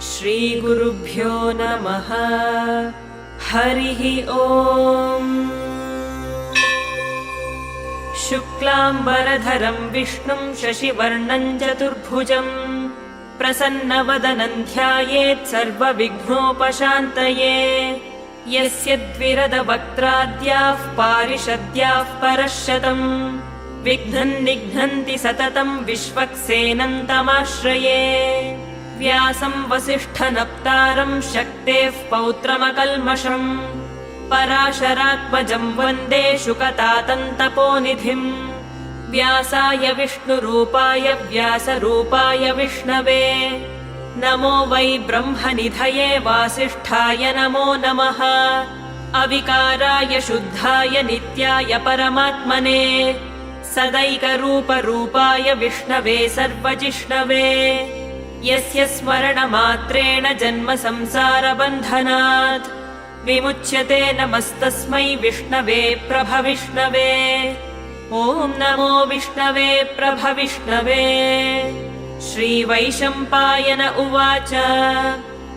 श्रीगुरुभ्यो नमः। हरिः ओम्। शुक्लाम्बरधरं विष्णुं शशिवर्णं चतुर्भुजं प्रसन्नवदनं ध्यायेत् सर्वविघ्नोपशान्तये। यस्य द्विरदवक्त्राद्याः पारिषद्याः परश्शतं विघ्नं निघ्नन्ति सततं विश्वक्सेनं तमाश्रये। व्यासं वसिष्ठनप्तारं शक्तेः पौत्रमकल्मषम् पराशरात्मजं वन्दे शुकतातं तपोनिधिम्। व्यासाय विष्णुरूपाय व्यासरूपाय विष्णवे नमो वै ब्रह्मनिधये वासिष्ठाय नमो नमः। अविकाराय शुद्धाय नित्याय परमात्मने सदैकरूपरूपाय विष्णवे सर्वजिष्णवे। यस्य स्मरणमात्रेण जन्म संसारबन्धनात् विमुच्यते नमस्तस्मै विष्णवे प्रभविष्णवे। ॐ नमो विष्णवे प्रभविष्णवे। श्रीवैशम्पायन उवाच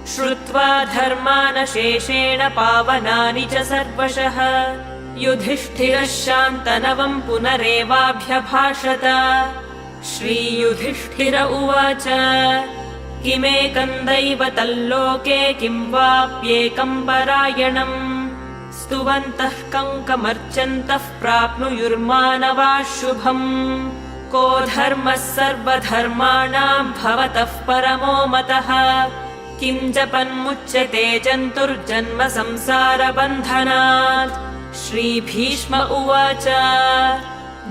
श्रुत्वा धर्मानशेषेण पावनानि च सर्वशः युधिष्ठिरः शान्तनवं पुनरेवाभ्यभाषत। श्रीयुधिष्ठिर उवाच किमेकं दैवतल्लोके किं वाप्येकं परायणम् स्तुवन्तः कङ्कमर्चन्तः प्राप्नुयुर्मानवाः शुभम्। को धर्मः सर्वधर्माणां भवतः परमो मतः किं जपन्मुच्यते जन्तुर्जन्म संसारबन्धनात्। श्रीभीष्म उवाच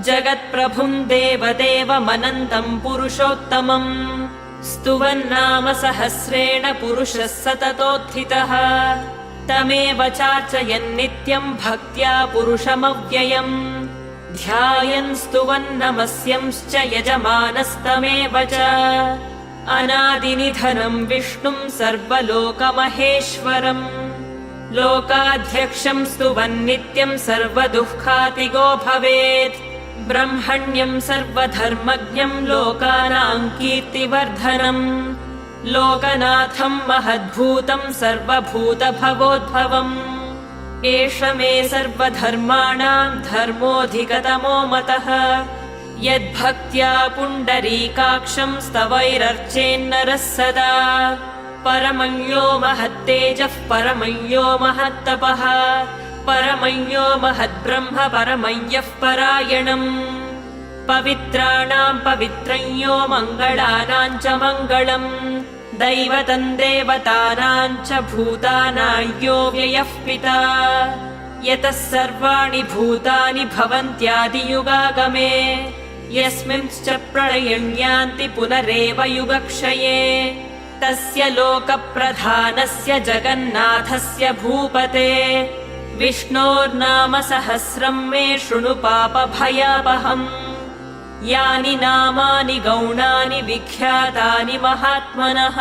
जगत्प्रभुं देवदेवमनन्तं पुरुषोत्तमम् स्तुवन्नाम सहस्रेण पुरुषः सततोत्थितः। तमेव चार्चयन् नित्यं भक्त्या पुरुषमव्ययम् ध्यायन् स्तुवन्नमस्यंश्च यजमानस्तमेव च। अनादिनिधनं विष्णुं सर्वलोकमहेश्वरम् लोकाध्यक्षं स्तुवन्नित्यं सर्वदुःखातिगो भवेत्। ब्रह्मण्यं सर्वधर्मज्ञं लोकानां कीर्तिवर्धनम् लोकनाथं महद्भूतं सर्वभूतभवोद्भवम्। एष मे सर्वधर्माणां धर्मोऽधिकतमो मतः यद्भक्त्या पुण्डरीकाक्षं स्तवैरर्चेन्नरः सदा। परमं यो महत्तेजः परमं यो महत्तपः परमं यो महद्ब्रह्म परमं यः परायणम्। पवित्राणां पवित्रं यो मङ्गलानां च मङ्गलम् दैवतं देवतानां च भूतानां यो व्ययः पिता। यतः सर्वाणि भूतानि भवन्त्यादियुगागमे यस्मिंश्च प्रलयं यान्ति पुनरेव युगक्षये। तस्य लोकप्रधानस्य जगन्नाथस्य भूपते विष्णोर्नाम सहस्रं मे शृणु पापभयापहम्। यानि नामानि गौणानि विख्यातानि महात्मनः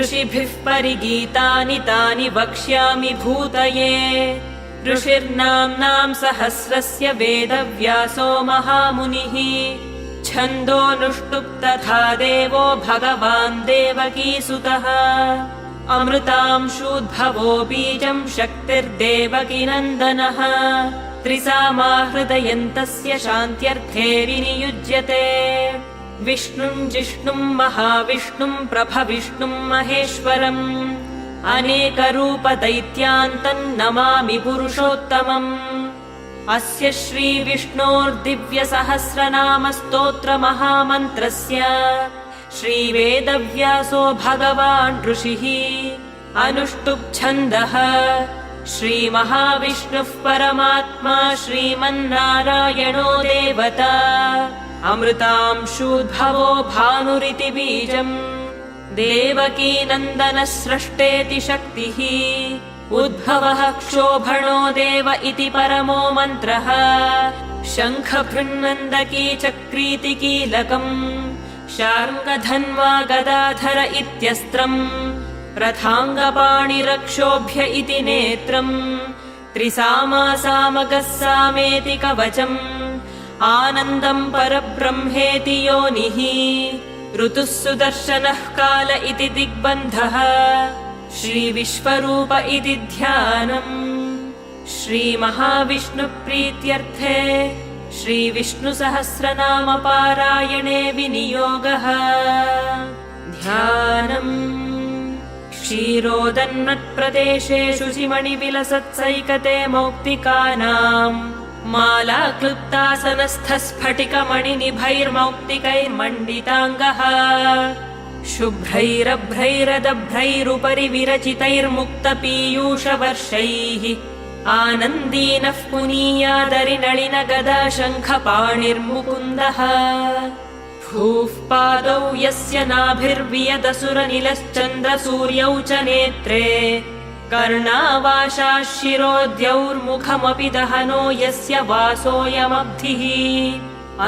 ऋषिभिः परिगीतानि तानि वक्ष्यामि भूतये। ऋषिर्नाम्नां सहस्रस्य वेदव्यासो महामुनिः छन्दोऽनुष्टुप् तथा देवो भगवान् देवकीसुतः। अमृतांशूद्भवो बीजं शक्तिर्देवकीनन्दनः त्रिसामा हृदयन्तस्य शान्त्यर्थे विनियुज्यते। विष्णुं जिष्णुं महाविष्णुं प्रभविष्णुं महेश्वरम् अनेकरूपदैत्यान्तं नमामि पुरुषोत्तमम्। अस्य श्रीविष्णोर्दिव्यसहस्रनामस्तोत्रमहामन्त्रस्य श्रीवेदव्यासो भगवान् ऋषिः अनुष्टुप् छन्दः। श्रीमहाविष्णुः परमात्मा श्रीमन्नारायणो देवता अमृतांशूद्भवो भानुरिति बीजम् देवकीनन्दनः स्रष्टेति शक्तिः उद्भवः क्षोभणो देव इति परमो मन्त्रः। शङ्खभृन्नन्दकी चक्रीति कीलकम् शार्ङ्गधन्वा गदाधर इत्यस्त्रम् रथाङ्गपाणिरक्षोभ्य इति नेत्रम् त्रिसामा सामगः सामेति कवचम् आनन्दम् परब्रह्मेति योनिः ऋतुः सुदर्शनः काल इति दिग्बन्धः श्रीविश्वरूप इति ध्यानम् श्रीमहाविष्णुप्रीत्यर्थे श्रीविष्णुसहस्रनामपारायणे विनियोगः ध्यानम् क्षीरोदन्मत्प्रदेशे शुचिमणिविलसत्सैकते मौक्तिकानाम् मालाक्लुप्तासनस्थस्फटिकमणिनिभैर्मौक्तिकैर्मण्डिताङ्गः शुभ्रैरभ्रैरदभ्रैरुपरि विरचितैर्मुक्तपीयूषवर्षैः आनन्दीनः पुनीयादरिनलिनगदा शङ्खपाणिर्मुकुन्दः भूः पादौ यस्य नाभिर्वियदसुरनिलश्चन्द्रसूर्यौ च नेत्रे कर्णावाशाः शिरोद्यौर्मुखमपि दहनो यस्य वासोऽयमब्धिः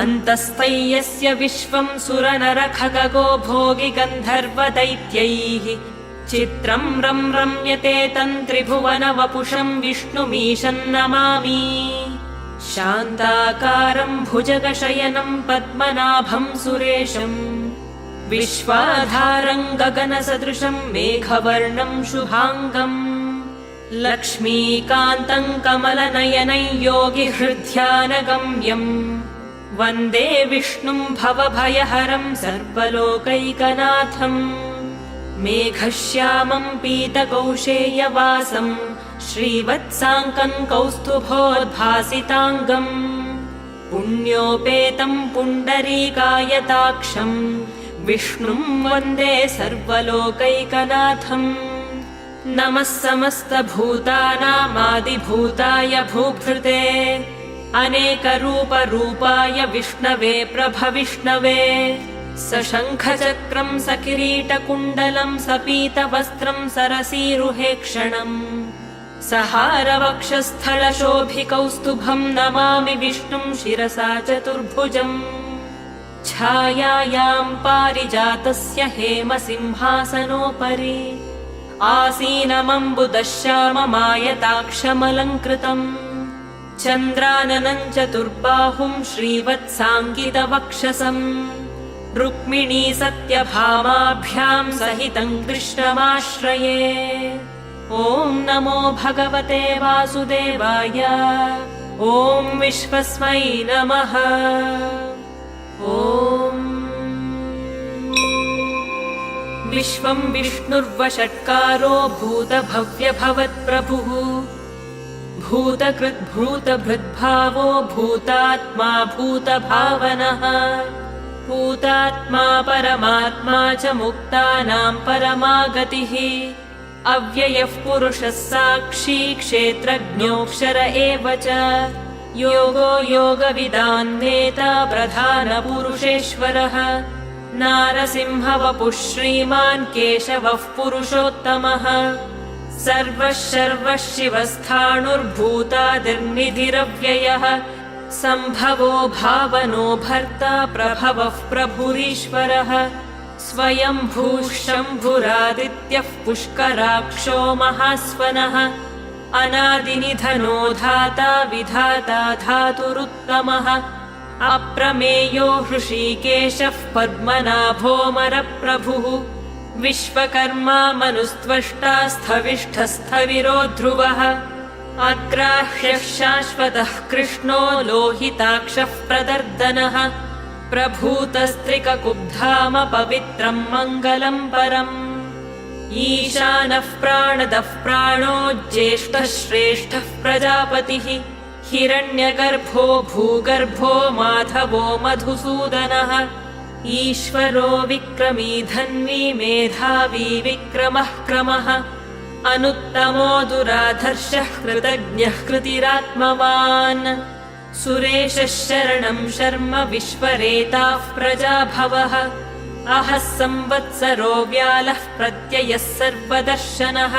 अन्तस्तैयस्य विश्वम् सुरनरखगो भोगि गन्धर्वदैत्यैः चित्रम् रम्यते तन्त्रिभुवनवपुषम् विष्णुमीशम् नमामि शान्ताकारम् भुजगशयनम् पद्मनाभम् सुरेशम् विश्वाधारम् गगनसदृशम् मेघवर्णम् शुभाङ्गम् लक्ष्मीकान्तम् कमलनयनम् योगिहृद्यानगम्यम् वन्दे विष्णुम् भवभयहरम् सर्वलोकैकनाथम् मेघश्यामम् पीतकौशेयवासम् श्रीवत्साङ्कम् कौस्तुभोद्भासिताङ्गम् पुण्योपेतम् पुण्डरीकायताक्षम् विष्णुम् वन्दे सर्वलोकैकनाथम् नमः समस्तभूतानामादिभूताय भूभृते अनेकरूपरूपाय विष्णवे प्रभविष्णवे सशङ्खचक्रम् सकिरीटकुण्डलम् सपीतवस्त्रम् सरसीरुहेक्षणम् सहारवक्षस्थलशोभिकौस्तुभम् नमामि विष्णुम् शिरसा चतुर्भुजम् छायायाम् पारिजातस्य हेमसिंहासनोपरि आसीनमम्बुदश्याममायताक्षमलङ्कृतम् चन्द्राननम् चतुर्बाहुम् श्रीवत्साङ्कितवक्षसम् रुक्मिणी सत्यभामाभ्याम् सहितम् कृष्णमाश्रये ॐ नमो भगवते वासुदेवाय ॐ विश्वस्मै नमः ॐ विश्वम् विष्णुर्वषट्कारो भूतभव्यभवत्प्रभुः भूतकृद्भूतभृद्भावो भूतात्मा भूतभावनः भूतात्मा परमात्मा च मुक्तानाम् परमागतिः अव्ययः पुरुषः साक्षी क्षेत्रज्ञोऽक्षर एव च योगो योगविदान्नेता प्रधानपुरुषेश्वरः नारसिंहवपुः श्रीमान् केशवः पुरुषोत्तमः सर्वः शर्वः शिवस्थाणुर्भूतादिर्निधिरव्ययः सम्भवो भावनो भर्ता प्रभवः प्रभुरीश्वरः स्वयंभूः शम्भुरादित्यः पुष्कराक्षो महास्वनः अनादिनिधनो धाता विधाता धातुरुत्तमः अप्रमेयो हृषीकेशः पद्मनाभोऽमरप्रभुः विश्वकर्मा मनुस्त्वष्टा स्थविष्ठस्थविरो ध्रुवः अग्राह्यः शाश्वतः कृष्णो लोहिताक्षः प्रदर्दनः प्रभूतस्त्रिककुब्धाम पवित्रम् मङ्गलम् परम् ईशानः प्राणदः प्राणो ज्येष्ठः श्रेष्ठः प्रजापतिः हिरण्यगर्भो भूगर्भो माधवो मधुसूदनः ईश्वरो विक्रमी धन्वी मेधावी विक्रमः क्रमः अनुत्तमो दुराधर्षः कृतज्ञः कृतिरात्मवान् सुरेशः शरणम् शर्म विश्वरेताः प्रजाभवः अहः संवत्सरो व्यालः प्रत्ययः सर्वदर्शनः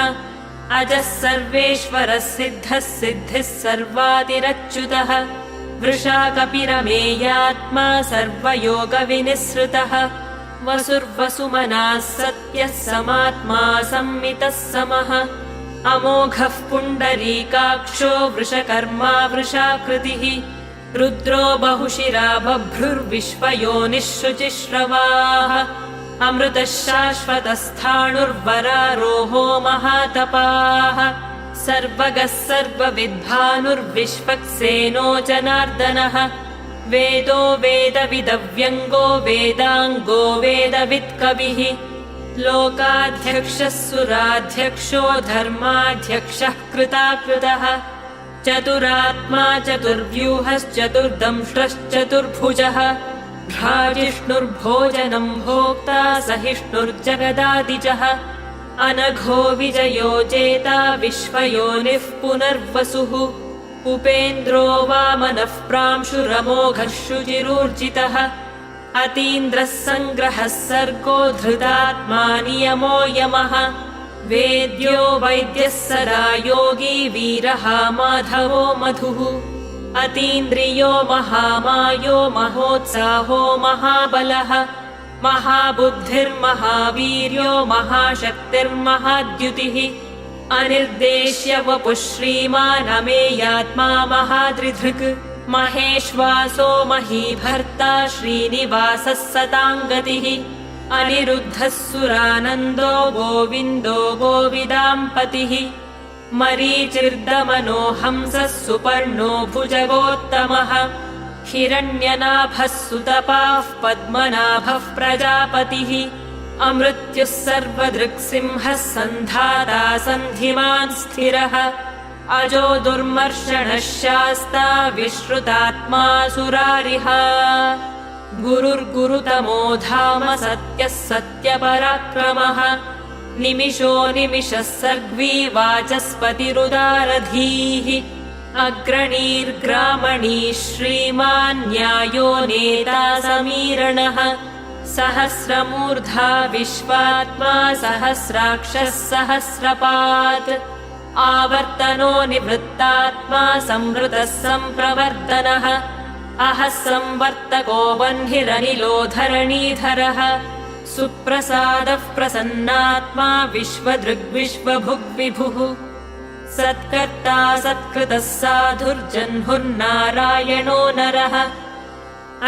अजः सर्वेश्वरः सिद्धः सिद्धिः सर्वादिरच्युतः वृषा कपिरमेयात्मा सर्वयोगविनिःसृतः वसुर्वसुमनाः सत्यः समात्मा संमितः समः अमोघः पुण्डरीकाक्षो वृषकर्मा वृषाकृतिः रुद्रो बहुशिरा बभ्रुर्विश्वयोनिः शुचिश्रवाः अमृतः शाश्वतस्थाणुर्वरारोहो महातपाः सर्वगः सर्वविद्भानुर्विश्वक्सेनो जनार्दनः वेदो वेदविदव्यङ्गो वेदाङ्गो वेदवित्कविः लोकाध्यक्षः सुराध्यक्षो धर्माध्यक्षः कृताकृतः चतुरात्मा चतुर्व्यूहश्चतुर्दंष्ट्रश्चतुर्भुजः भ्राजिष्णुर्भोजनम् भोक्ता सहिष्णुर्जगदादिजः अनघो विजयो जेता विश्वयोनिः पुनर्वसुः उपेन्द्रो वामनः प्रांशुरमोघः शुचिरूर्जितः अतीन्द्रः सङ्ग्रहः सर्गो धृतात्मा नियमो यमः वेद्यो वैद्यः सदा योगी वीरः माधवो मधुः अतीन्द्रियो महामायो महोत्साहो महाबलः महाबुद्धिर्महावीर्यो महाशक्तिर्महाद्युतिः अनिर्देश्य वपुः श्रीमान् अमेयात्मा महाद्रिधृक् महेश्वासो महीभर्ता श्रीनिवासः सताङ्गतिः अनिरुद्धः सुरानन्दो गोविन्दो गोविदाम्पतिः मरीचिर्दमनो हंसः सुपर्णो भुजगोत्तमः हिरण्यनाभः सुतपाः पद्मनाभः प्रजापतिः अमृत्युः सर्वदृक्सिंहः सन्धाता सन्धिमान् स्थिरः अजो दुर्मर्षणः शास्ता विश्रुतात्मा सुरारिः गुरुर्गुरुतमो धाम सत्यः सत्यपराक्रमः निमिषो निमिषः सर्ग्वी वाचस्पतिरुदारधीः अग्रणीर्ग्रामणी श्रीमान् न्यायो नेता समीरणः सहस्रमूर्धा विश्वात्मा सहस्राक्षः सहस्रपात् आवर्तनो निवृत्तात्मा संवृतः सम्प्रवर्तनः अहः संवर्तको वह्निरनिलो धरणीधरः सुप्रसादः प्रसन्नात्मा विश्वदृग्विश्वभुग्विभुः सत्कर्ता सत्कृतः साधुर्जह्नुर्नारायणो नरः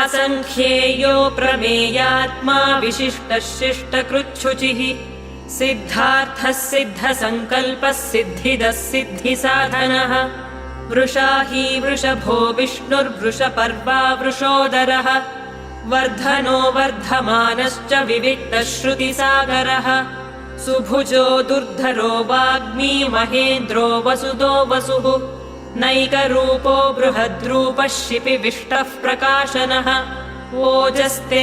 असङ्ख्येयो प्रमेयात्मा विशिष्टः शिष्टकृच्छुचिः सिद्धार्थः सिद्धसङ्कल्पः सिद्धिदः सिद्धिसाधनः वृषाही वृषभो विष्णुर्वृषपर्वा वृषोदरः वर्धनो वर्धमानश्च विविक्तः श्रुतिसागरः सुभुजो दुर्धरो वाग्मी महेन्द्रो वसुदो वसुः नैकरूपो बृहद्रूपः शिपिविष्टः प्रकाशनः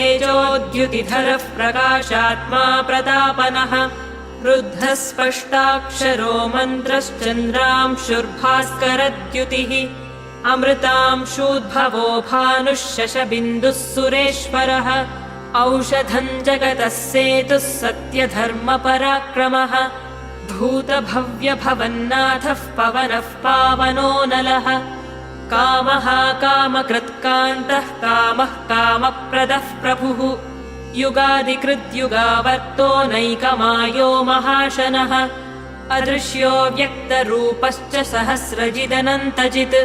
ओजस्तेजोद्युतिधरः प्रकाशात्मा प्रतापनः रुद्धः स्पष्टाक्षरो मन्त्रश्चन्द्रांशुर्भास्करद्युतिः अमृतांशूद्भवो भानुः शशबिन्दुः सुरेश्वरः औषधम् जगतः सेतुः सत्यधर्मपराक्रमः भूतभव्यभवन्नाथः पवनः पावनो नलः कामः कामकृत्कान्तः कामः कामप्रदः प्रभुः युगादिकृद्युगावर्तो नैकमायो महाशनः अदृश्यो व्यक्तरूपश्च सहस्रजिदनन्तजित्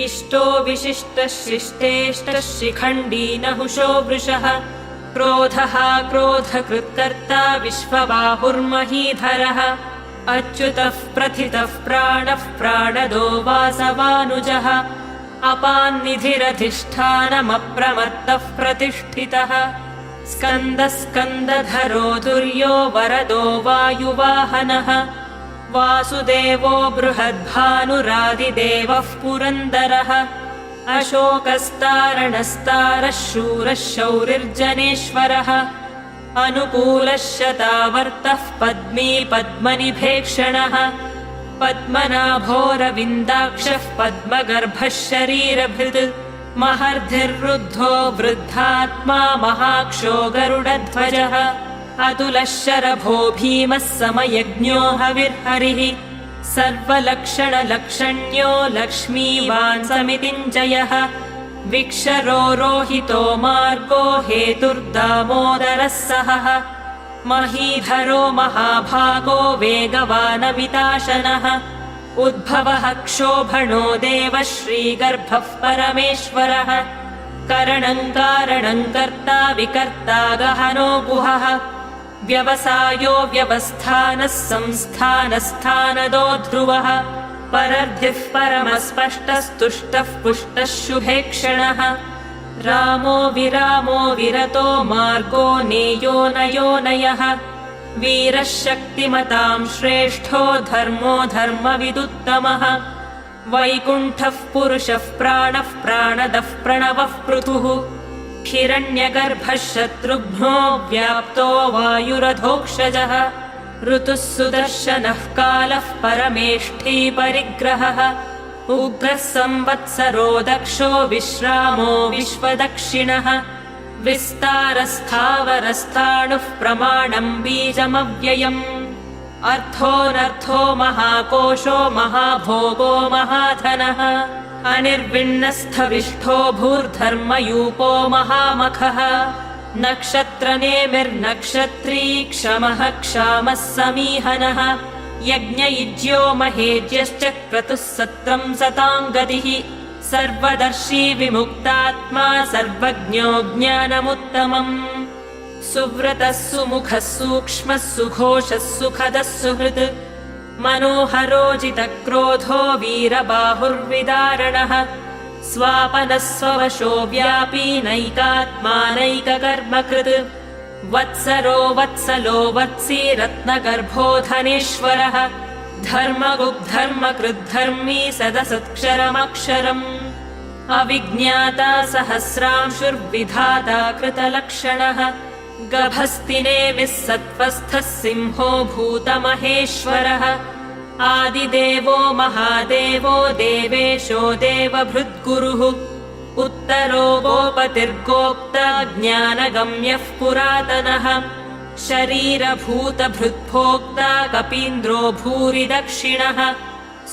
इष्टो विशिष्टः शिष्टेष्टः शिखण्डी नहुषो वृषः क्रोधः क्रोधकृत्कर्ता विश्वबाहुर्महीधरः अच्युतः प्रथितः प्राणः प्राणदो वासवानुजः अपान्निधिरधिष्ठानमप्रमत्तः प्रतिष्ठितः स्कन्दः स्कन्दधरो दुर्यो वरदो वायुवाहनः वासुदेवो बृहद्भानुरादिदेवः पुरन्दरः अशोकस्तारणस्तारः शूरः शौरिर्जनेश्वरः अनुकूलः शतावर्तः पद्मी पद्मनिभेक्षणः पद्मनाभोरविन्दाक्षः पद्मगर्भः शरीरभृत् महर्धिर्रुद्धो वृद्धात्मा महाक्षो गरुडध्वजः अतुलः शरभो भीमः समयज्ञो हविर्हरिः सर्वलक्षणलक्षण्यो लक्ष्मीवान् समितिञ्जयः विक्षरो रोहितो मार्गो हेतुर्दामोदरः सहः महीधरो महाभागो वेगवानमिताशनः उद्भवः क्षोभणो देवः श्रीगर्भः परमेश्वरः करणं कारणं कर्ता विकर्ता गहनो गुहः व्यवसायो व्यवस्थानः संस्थानस्थानदो ध्रुवः परर्धिः परमस्पष्टस्तुष्टः पुष्टः शुभेक्षणः रामो विरामो विरतो मार्गो नेयो नयोनयः वीरः शक्तिमतां श्रेष्ठो धर्मो धर्मविदुत्तमः वैकुण्ठः पुरुषः प्राणः प्राणदः प्रणवः पृथुः हिरण्यगर्भः शत्रुघ्नो व्याप्तो वायुरधोक्षजः ऋतुः सुदर्शनः कालः परमेष्ठी परिग्रहः उग्रः संवत्सरो दक्षो विश्रामो विश्वदक्षिणः विस्तारस्थावरस्थाणुः प्रमाणं बीजमव्ययम् अर्थोऽनर्थो महाकोशो महाभोगो महाधनः अनिर्विण्णस्थविष्ठो भूर्धर्मयूपो महामखः नक्षत्रनेमिर्नक्षत्री क्षमः क्षामः समीहनः यज्ञयुज्यो महेज्यश्च क्रतुः सत्रं सतां गतिः सर्वदर्शी विमुक्तात्मा सर्वज्ञो ज्ञानमुत्तमम् सुव्रतः सुमुखः सूक्ष्मः सुघोषः सुखदः सुहृत् मनोहरोजितक्रोधो वीरबाहुर्विदारणः स्वापनः स्ववशो व्यापी नैकात्मानैककर्मकृत् वत्सरो वत्सलो वत्सी रत्नगर्भो धनेश्वरः धर्मगुग्धर्मकृद्धर्मी सदसत्क्षरमक्षरम् अविज्ञाता सहस्रांशुर्विधाता कृतलक्षणः गभस्तिनेमिः सत्त्वस्थः सिंहो भूतमहेश्वरः आदिदेवो महादेवो देवेशो देवभृद्गुरुः उत्तरो गोपतिर्गोप्ता ज्ञानगम्यः पुरातनः शरीरभूतभृद्भोक्ता कपीन्द्रो भूरि दक्षिणः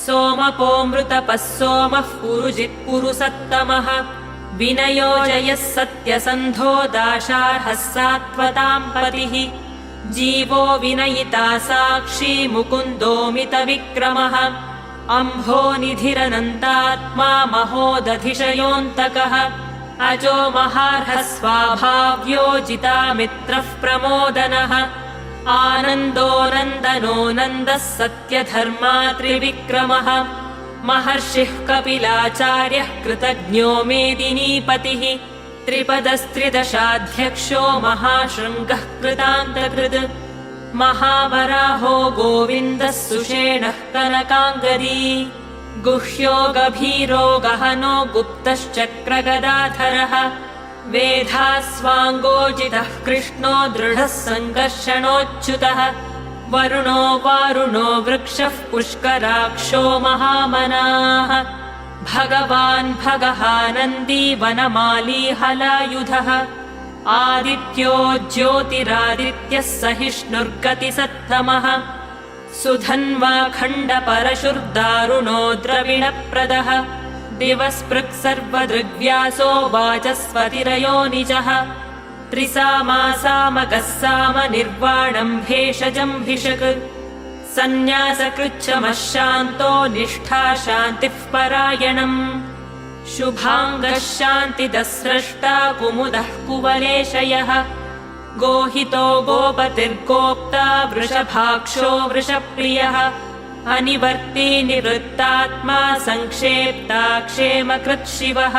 सोमपोऽमृतपः सोमः पुरुजित्पुरुसत्तमः विनयो जयः सत्यसन्धो दाशार्हः सात्वतां पतिः जीवो विनयिता साक्षी मुकुन्दोमितविक्रमः अम्भोनिधिरनन्तात्मा महोदधिशयोऽन्तकः अजो महार्हः स्वाभाव्यो जितामित्रः प्रमोदनः आनन्दो नन्दः सत्यधर्मा त्रिविक्रमः महर्षिः कपिलाचार्यः कृतज्ञो मेदिनीपतिः त्रिपदस्त्रिदशाध्यक्षो महाशृङ्गः कृतान्तकृत् महावराहो गोविन्दः सुषेणः कनकाङ्गदी गुह्यो गभीरो गहनो गुप्तश्चक्रगदाधरः वेधास्वाङ्गोजितः कृष्णो दृढः सङ्कर्षणोच्युतः वरुणो वारुणो वृक्षः पुष्कराक्षो महामनाः भगवान् भगहानन्दी वनमाली हलायुधः आदित्यो ज्योतिरादित्यः सहिष्णुर्गतिसत्तमः सुधन्वा खण्डपरशुर्दारुणो द्रविणप्रदः दिवस्पृक् सर्वदृग्व्यासो वाचस्पतिरयोनिजः त्रिसामासामकः सामनिर्वाणम् भेषजम् भिषक् सन्न्यासकृच्छमः शान्तो निष्ठा शान्तिः परायणम् शुभाङ्गः शान्तिदः स्रष्टा कुमुदः कुवलेशयः गोहितो गोपतिर्गोप्ता वृषभाक्षो वृषप्रियः अनिवर्ती निवृत्तात्मा संक्षेप्ता क्षेमकृत् शिवः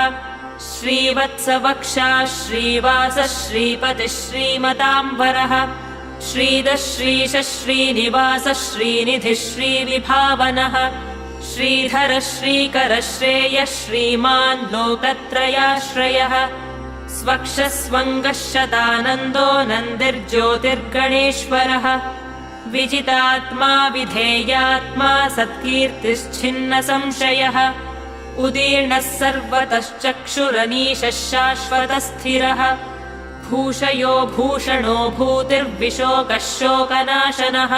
श्रीवत्सवक्षा श्रीवासः श्रीपतिः श्रीमताम्बरः श्रीदः श्रीशः श्रीनिवासः श्रीनिधिः श्रीविभावनः श्रीधरः श्रीकरः श्रेयः श्रीमान् लोकत्रयाश्रयः स्वक्षस्वङ्गः शतानन्दो नन्दिर्ज्योतिर्गणेश्वरः विजितात्मा विधेयात्मा सत्कीर्तिश्छिन्न संशयः उदीर्णः सर्वतश्चक्षुरनीशः शाश्वतस्थिरः भूषयो भूषणो भूतिर्विशोकः शोकनाशनः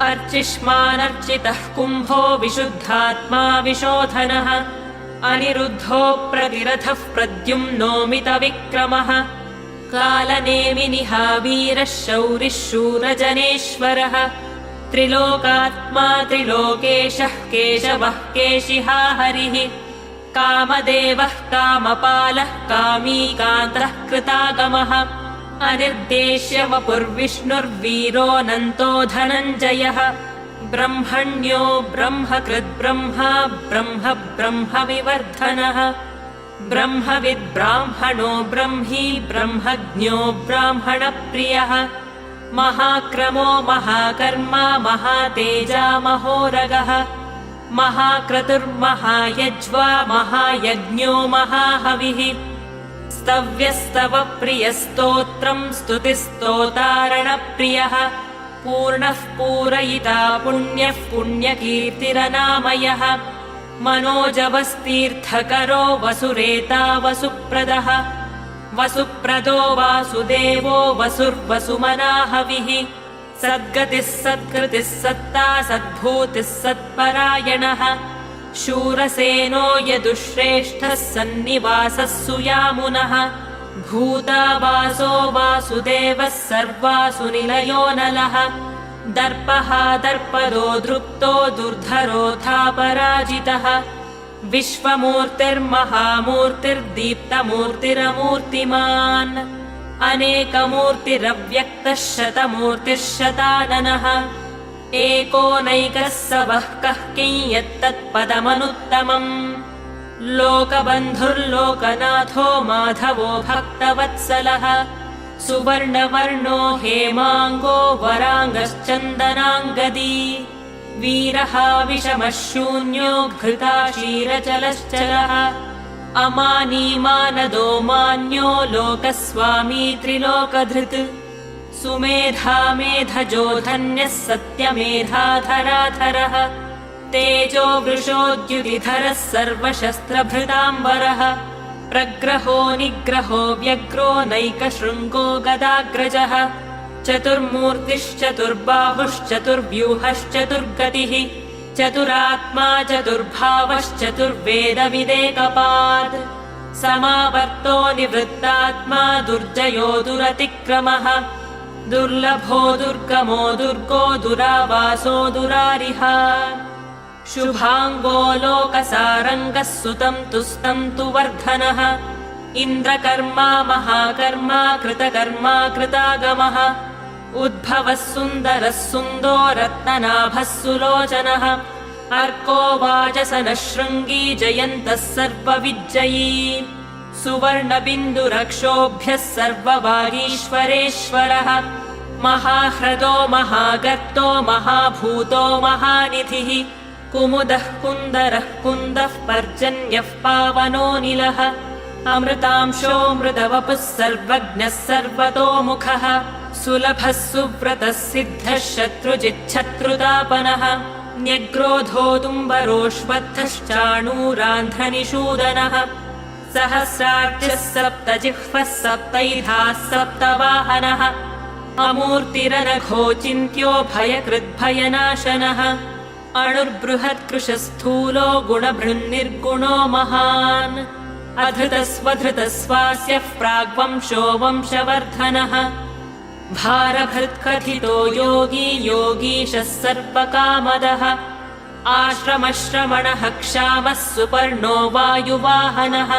अर्चिष्मानर्चितः कुम्भो विशुद्धात्मा विशोधनः अनिरुद्धो प्रतिरथः प्रद्युम्नोमितविक्रमः कालनेमिनिहा वीरः शौरिः शूरजनेश्वरः त्रिलोकात्मा त्रिलोकेशः केशवः केशिहा हरिः कामदेवः कामपालः कामीकान्तः कृतागमः अनिर्देश्य वपुर्विष्णुर्वीरोऽनन्तो धनञ्जयः ब्रह्मण्यो ब्रह्मकृद्ब्रह्मा ब्रह्म ब्रह्मविवर्धनः ब्रह्मविद्ब्राह्मणो ब्रह्मी ब्रह्मज्ञो ब्राह्मणप्रियः महाक्रमो महाकर्मा महातेजा महोरगः महाक्रतुर्महायज्वा महायज्ञो महाहविः स्तव्यस्तवप्रियस्तोत्रम् स्तुतिस्तोतारणप्रियः पूर्णः पूरयिता पुण्यः पुण्यकीर्तिरनामयः मनोजवस्तीर्थकरो वसुरेता वसुप्रदः वसुप्रदो वासुदेवो वसुर्वसुमनाहविः सद्गतिः सत्कृतिः सत्ता सद्भूतिः सत्परायणः शूरसेनो यदुश्रेष्ठः सन्निवासः सुयामुनः भूतावासो वासुदेवः सर्वासु निलयो नलः दर्पः दर्पदो दृप्तो दुर्धरोऽथापराजितः विश्वमूर्तिर्महामूर्तिर्दीप्तमूर्तिरमूर्तिमान् अनेकमूर्तिरव्यक्तः शतमूर्तिः शताननः एकोनैकः स वः कः किञ्यत्तत्पदमनुत्तमम् लोकबन्धुर्लोकनाथो माधवो भक्तवत्सलः सुवर्णवर्णो हेमाङ्गो वराङ्गश्चन्दनाङ्गदी वीरः विषमः शून्यो घृताशीरचलश्चलः अमानी मानदो मान्यो लोकस्वामी त्रिलोकधृत् सुमेधा मेधजो धन्यः सत्यमेधाधराधरः तेजो वृषोद्युतिधरः सर्वशस्त्रभृताम्बरः प्रग्रहो निग्रहो व्यग्रो नैकशृङ्गो गदाग्रजः चतुर्मूर्तिश्चतुर्बाहुश्चतुर्व्यूहश्चतुर्गतिः चतुरात्मा चतुर्भावश्चतुर्वेदविदेकपात् समावर्तो निवृत्तात्मा दुर्जयो दुरतिक्रमः दुर्लभो दुर्गमो दुर्गो दुरावासो दुरारिः शुभाङ्गो लोकसारङ्गः सुतं तुस्तं तु वर्धनः इन्द्रकर्मा महाकर्मा कृतकर्मा कृतागमः उद्भवः सुन्दरः सुन्दो रत्ननाभः सुलोचनः अर्को वाजसनः शृङ्गी जयन्तः सर्वविज्जयी सुवर्णबिन्दुरक्षोभ्यः सर्ववागीश्वरेश्वरः महाह्रदो महागर्तो महाभूतो महानिधिः कुमुदः कुन्दरः कुन्दः पर्जन्यः पावनोऽनिलः अमृतांशो मृदवपुः सर्वज्ञः सर्वतोमुखः सुलभः सुव्रतः सिद्धः शत्रुजिच्छत्रुतापनः न्यग्रोधोदुम्बरोऽश्वत्थश्चाणूरान्ध्रनिषूदनः सहस्रार्चिः सप्तजिह्वः सप्तैधाः सप्तवाहनः अमूर्तिरनघोचिन्त्यो भयकृद्भयनाशनः अणुर्बृहत्कृशस्थूलो गुणभृन्निर्गुणो महान् अधृतस्वधृतस्वास्यः प्राग्वंशो वंशवर्धनः भारभृत्कथितो योगी योगीशः सर्वकामदः आश्रमश्रमणः क्षामः सुपर्णो वायुवाहनः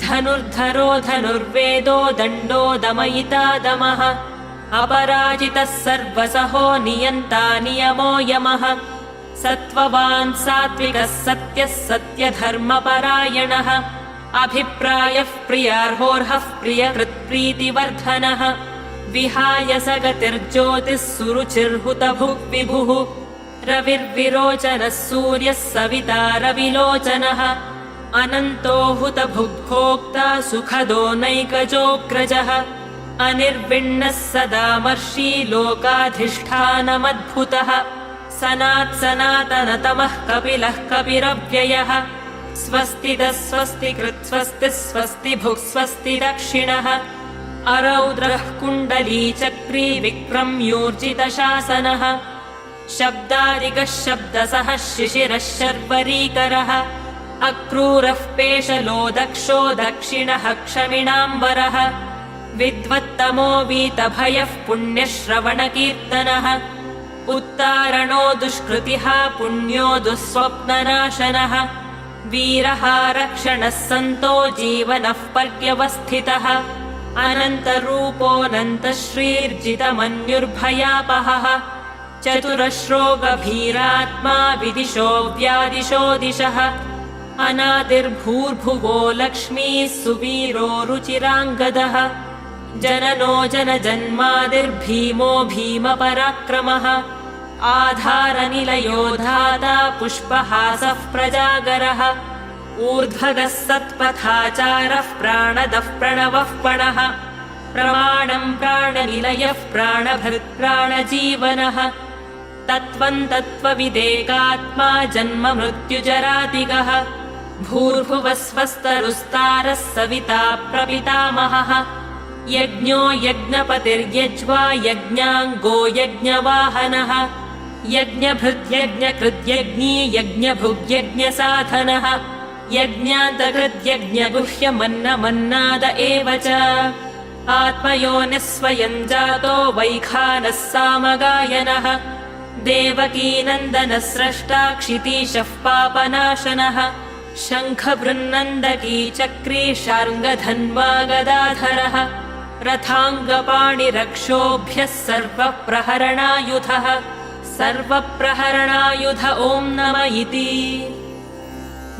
धनुर्धरो धनुर्वेदो दण्डो दमयिता दमः अपराजितः सर्वसहो नियन्ता नियमो यमः सत्त्ववान् सात्विकः सत्यः सत्यधर्मपरायणः अभिप्रायः प्रियार्होर्हः प्रियकृत्प्रीतिवर्धनः विहाय सगतिर्ज्योतिः सुरुचिर्हुतभुग्विभुः रविर्विरोचनः सूर्यः सविता रविलोचनः अनन्तो हुतभुग्भोक्ता सुखदो नैकजोऽग्रजः अनिर्विण्णः सदामर्षी लोकाधिष्ठानमद्भुतः सनात्सनातनतमः कपिलः कपिरव्ययः स्वस्तितः स्वस्तिकृत् स्वस्तिः स्वस्तिभुक् स्वस्ति दक्षिणः अरौद्रः कुण्डलीचक्री विक्रम्यूर्जितशासनः शब्दादिगः शब्दसः शिशिरः शर्वरीकरः अक्रूरः पेशलो दक्षो दक्षिणः क्षमिणाम्बरः विद्वत्तमो वीतभयः पुण्यश्रवणकीर्तनः उत्तारणो दुष्कृतिः पुण्यो दुःस्वप्ननाशनः वीरः रक्षणः सन्तो जीवनः पर्यवस्थितः अनन्तरूपोऽनन्तश्रीर्जितमन्युर्भयापहः चतुरश्रो गभीरात्मा विदिशो व्यादिशो दिशः अनादिर्भूर्भुवो लक्ष्मीः सुवीरो रुचिराङ्गदः जननो जनजन्मादिर्भीमो भीमपराक्रमः आधारनिलयो धाता पुष्पहासः प्रजागरः ऊर्ध्वगः सत्पथाचारः प्राणदः प्रणवः पणः प्रमाणम् प्राणनिलयः प्राणभृत् प्राणजीवनः तत्त्वम् तत्त्वविदेकात्मा जन्म मृत्युजरातिगः भूर्भुवः स्वस्तरुस्तारः सविता प्रपितामहः यज्ञो यज्ञपतिर्यज्वा यज्ञाङ्गो यज्ञवाहनः यज्ञभृद्यज्ञकृद्यज्ञी यज्ञभुग्यज्ञसाधनः यज्ञान्तकृद्यज्ञगुह्यमन्नमन्नाद एव च आत्मयोनिः स्वयम् जातो वैखानः सामगायनः देवकीनन्दनः स्रष्टा क्षितीशः पापनाशनः शङ्खभृन्नन्दकी चक्री शार्ङ्गधन्वा गदाधरः रथाङ्गपाणिरक्षोभ्यः सर्वप्रहरणायुधः सर्वप्रहरणायुध ॐ नम इति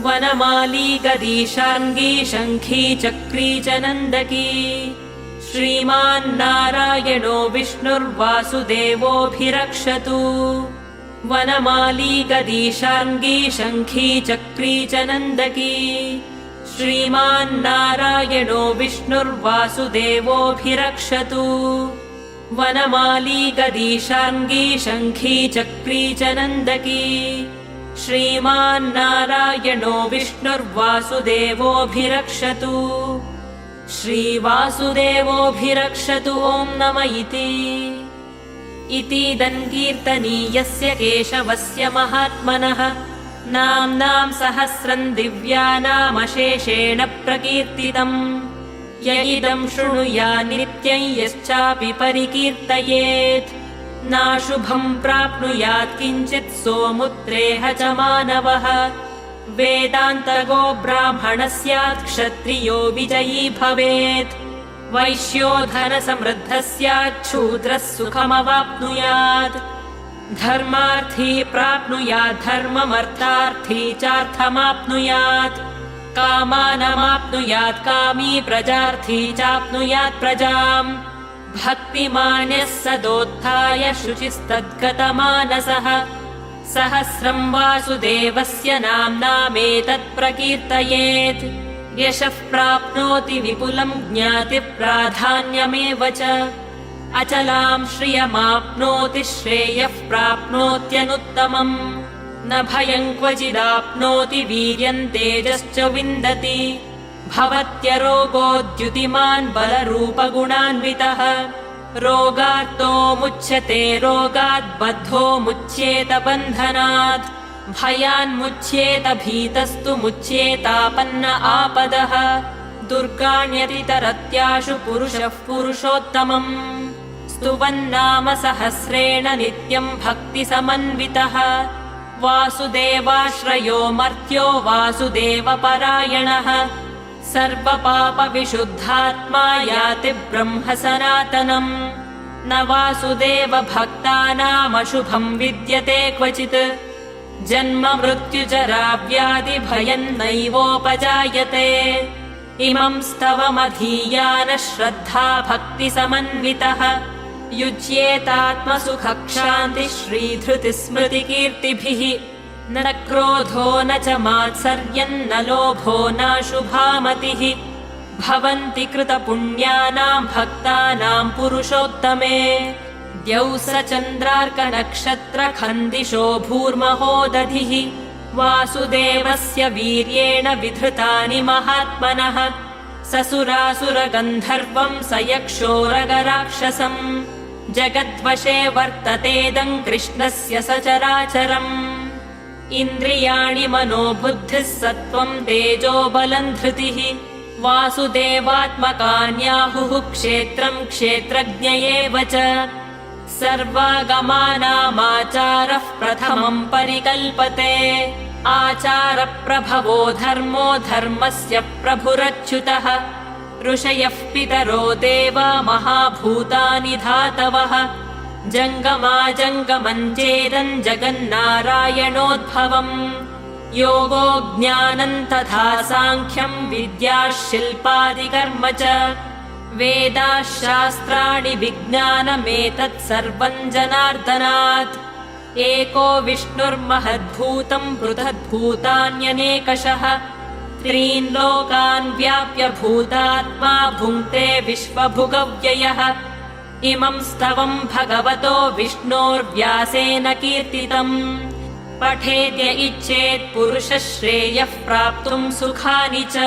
वनमाली गदी शार्ङ्गी शङ्खी चक्री च नन्दकी श्रीमान्नारायणो विष्णुर्वासुदेवोऽभिरक्षतु वनमाली गदी शार्ङ्गी शङ्खी चक्री च नन्दकी श्रीमान्नारायणो विष्णुर्वासुदेवोऽभिरक्षतु वनमाली गदी शार्ङ्गी शङ्खी चक्री च नन्दकी श्रीमान्नारायणो विष्णुर्वासुदेवोऽभिरक्षतु श्रीवासुदेवोऽभिरक्षतु ॐ नम इतीदम् कीर्तनीयस्य केशवस्य महात्मनः नाम्नां सहस्रम् दिव्यानामशेषेण प्रकीर्तितम् य इदम् शृणुया नित्यम् यश्चापि परिकीर्तयेत् नाशुभम् प्राप्नुयात् किञ्चित् सोमुत्रेह च मानवः वेदान्तगो ब्राह्मणः स्यात् क्षत्रियो विजयी भवेत् वैश्यो धनसमृद्धः स्यात् शूद्रः सुखमवाप्नुयात् धर्मार्थी प्राप्नुयात् धर्ममर्थार्थी चार्थमाप्नुयात् कामानमाप्नुयात् कामी प्रजार्थी चाप्नुयात् प्रजाम् भक्तिमान्यः सदोत्थाय शुचिस्तद्गतमानसः सहस्रम् वासुदेवस्य नाम्नामेतत् प्रकीर्तयेत् यशः प्राप्नोति विपुलम् ज्ञातिप्राधान्यमेव च अचलाम् श्रियमाप्नोति श्रेयः प्राप्नोत्यनुत्तमम् न भयम् क्वचिदाप्नोति वीर्यम् तेजश्च विन्दति भवत्यरोगोद्युतिमान् बलरूपगुणान्वितः रोगार्तो मुच्यते रोगात् बद्धो मुच्येत बन्धनात् भयान्मुच्येत भीतस्तु मुच्येतापन्न आपदः दुर्गाण्यतितरत्याशु पुरुषः पुरुषोत्तमम् स्तुवन्नाम सहस्रेण नित्यम् भक्तिसमन्वितः वासुदेवाश्रयो मर्त्यो वासुदेवपरायणः सर्वपापविशुद्धात्मा याति ब्रह्म सनातनम् न वासुदेव भक्तानामशुभम् विद्यते क्वचित् जन्म मृत्युजरा व्याधि भयम् नैवोपजायते इमम् स्तवमधीयानः श्रद्धा भक्तिसमन्वितः युज्येतात्मसुखक्षान्तिः श्रीधृतिस्मृतिकीर्तिभिः न क्रोधो न च मात्सर्यम् न लोभो नाशुभामतिः भवन्ति कृतपुण्यानाम् भक्तानाम् पुरुषोत्तमे द्यौस चन्द्रार्कनक्षत्रखन्दिशो भूर्महो दधिः वासुदेवस्य वीर्येण विधृतानि महात्मनः ससुरासुरगन्धर्वम् स यक्षोरगराक्षसम् जगद्वशे वर्ततेदम् कृष्णस्य सचराचरम् इन्द्रियाणि मनो बुद्धिः सत्त्वम् तेजो बलम् धृतिः वासुदेवात्मकान्याहुः क्षेत्रम् क्षेत्रज्ञ एव च सर्वागमानामाचारः प्रथमं परिकल्पते आचारप्रभवो धर्मो धर्मस्य प्रभुरच्युतः ऋषयः पितरो देवा महाभूतानि धातवः जङ्गमाजङ्गमञ्चेदम् जगन्नारायणोद्भवम् योगो ज्ञानम् तथा साङ्ख्यम् विद्या शिल्पादिकर्म च वेदाः शास्त्राणि विज्ञानमेतत् सर्वम् जनार्दनात् एको विष्णुर्महद्भूतम् पृथग्भूतान्यनेकशः त्रीन् लोकान् व्याप्य भूतात्मा भुङ्क्ते विश्वभुगव्ययः इमं स्तवम् भगवतो विष्णोर्व्यासेन कीर्तितम् पठेद्य इच्छेत् पुरुषः श्रेयः प्राप्तुम् सुखानि च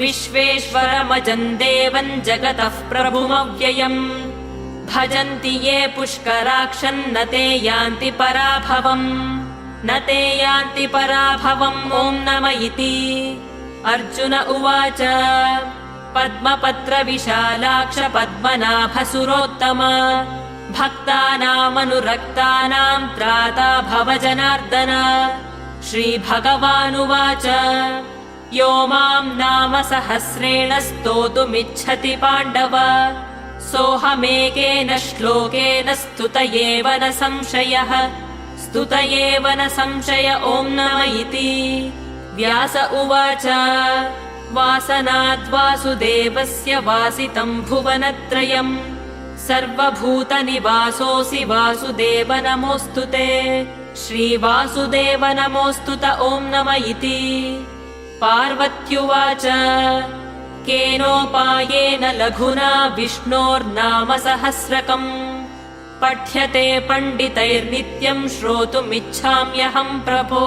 विश्वेश्वरमजम् देवम् जगतः प्रभुमव्ययम् भजन्ति ये पुष्कराक्षन् न ते यान्ति पराभवम् न ते यान्ति पराभवम् ॐ नम इति अर्जुन उवाच पद्मपत्रविशालाक्ष पद्मनाभसुरोत्तम भक्तानामनुरक्तानाम् त्राता भव जनार्दन श्रीभगवानुवाच यो माम् नाम सहस्रेण स्तोतुमिच्छति पाण्डव सोऽहमेकेन श्लोकेन स्तुत एव न संशयः स्तुत एव न संशय ॐ नम इति व्यास उवाच वासनाद्वासुदेवस्य वासितम् भुवनत्रयम् सर्वभूतनिवासोऽसि वासुदेव नमोऽस्तु ते श्रीवासुदेव नमोऽस्तुत ॐ नम इति पार्वत्युवाच केनोपायेन लघुना विष्णोर्नाम सहस्रकम् पठ्यते पण्डितैर्नित्यम् श्रोतुमिच्छाम्यहम् प्रभो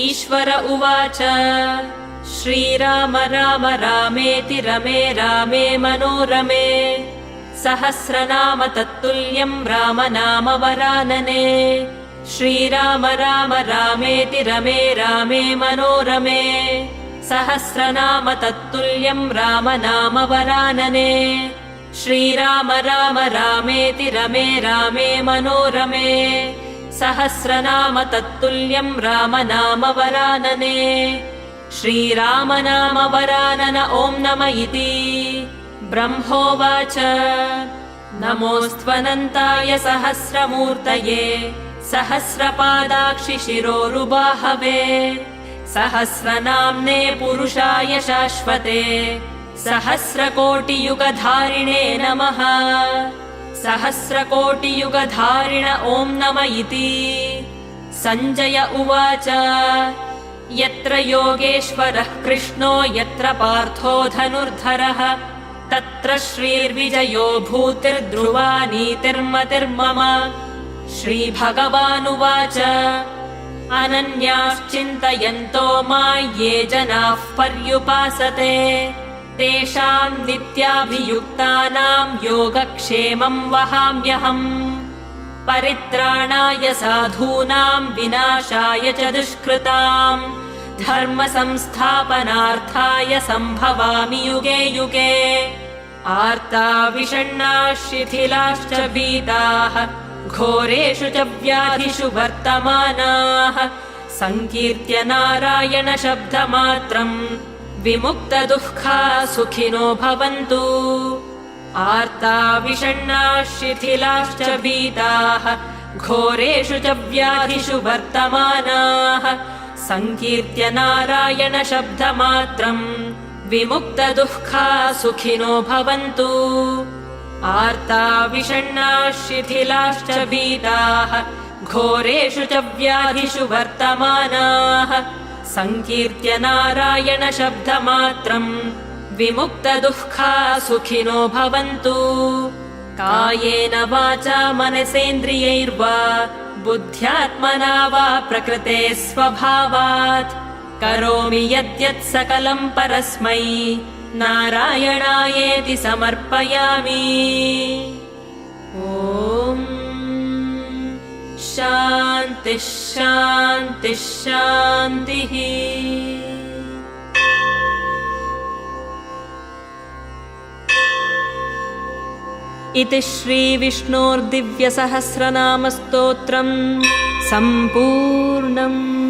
ईश्वर उवाच श्रीराम राम रामेति रमे रामे मनोरमे सहस्रनाम तत्तुल्यम् राम नाम वरानने श्रीराम राम रामेति रमे रामे मनोरमे सहस्रनाम तत्तुल्यम् राम नाम वरानने श्रीराम राम रामेति रमे रामे मनोरमे सहस्रनाम तत्तुल्यम् राम नाम वरानने श्रीराम नाम वरानन ॐ नम इति ब्रह्मोवाच नमोऽस्त्वनन्ताय सहस्रमूर्तये सहस्रपादाक्षि शिरोरुबाहवे सहस्रनाम्ने पुरुषाय शाश्वते सहस्रकोटियुगधारिणे नमः सहस्रकोटियुगधारिण ॐ नम इति सञ्जय उवाच यत्र योगेश्वरः कृष्णो यत्र पार्थो धनुर्धरः तत्र श्रीर्विजयो भूतिर्ध्रुवा नीतिर्मतिर्मम श्रीभगवानुवाच अनन्याश्चिन्तयन्तो ये जनाः पर्युपासते तेषाम् नित्याभियुक्तानाम् योगक्षेमम् वहाम्यहम् परित्राणाय साधूनाम् विनाशाय च दुष्कृताम् धर्म संस्थापनार्थाय सम्भवामि युगे युगे आर्ता विषण्णाः शिथिलाश्च भीताः घोरेषु च व्याधिषु वर्तमानाः सङ्कीर्त्य नारायण शब्दमात्रम् विमुक्तदुःखा सुखिनो भवन्तु आर्ता विषण्णाः शिथिलाश्च भीताः घोरेषु च व्याधिषु वर्तमानाः सङ्कीर्त्य नारायण शब्दमात्रम् विमुक्तदुःखा सुखिनो भवन्तु आर्ता विषण्णाः शिथिलाश्च भीताः घोरेषु च व्याधिषु वर्तमानाः सङ्कीर्त्य नारायण शब्दमात्रम् विमुक्तदुःखा सुखिनो भवन्तु कायेन वाचा मनसेन्द्रियैर्वा बुद्ध्यात्मना वा प्रकृते स्वभावात् करोमि यद्यत् सकलम् परस्मै नारायणायेति समर्पयामि ॐ शान्तिः शान्तिः शान्तिः इति श्रीविष्णोर्दिव्यसहस्रनामस्तोत्रम् सम्पूर्णम्।